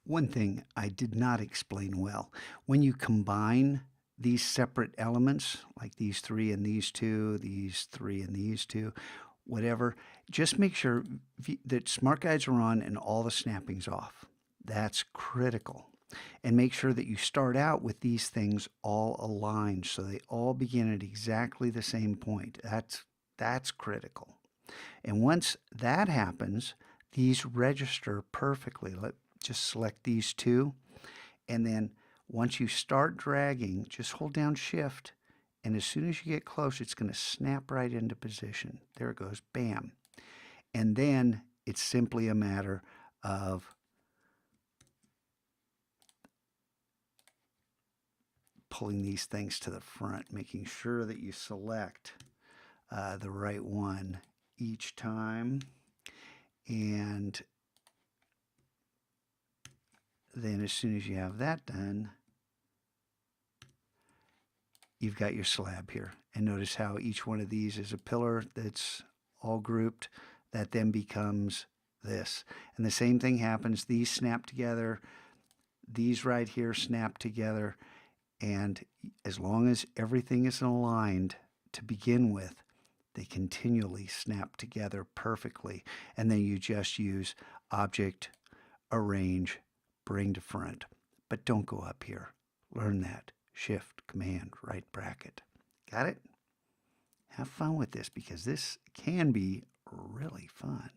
One thing I did not explain well, when you combine these separate elements, like these 3 and these 2, these 3 and these 2, whatever, just make sure that smart guides are on and all the snapping's off. That's critical. And make sure that you start out with these things all aligned so they all begin at exactly the same point. That's critical. And once that happens, these register perfectly. Just select these two, and then once you start dragging, just hold down Shift, and as soon as you get close, it's going to snap right into position. There it goes, bam. And then it's simply a matter of pulling these things to the front, making sure that you select the right one each time. And then as soon as you have that done, you've got your slab here. And notice how each one of these is a pillar that's all grouped. That then becomes this. And the same thing happens. These snap together. These right here snap together. And as long as everything is aligned to begin with, they continually snap together perfectly. And then you just use Object, Arrange, Bring to Front. But don't go up here. Learn that. Shift, Command, right bracket. Got it? Have fun with this because this can be really fun.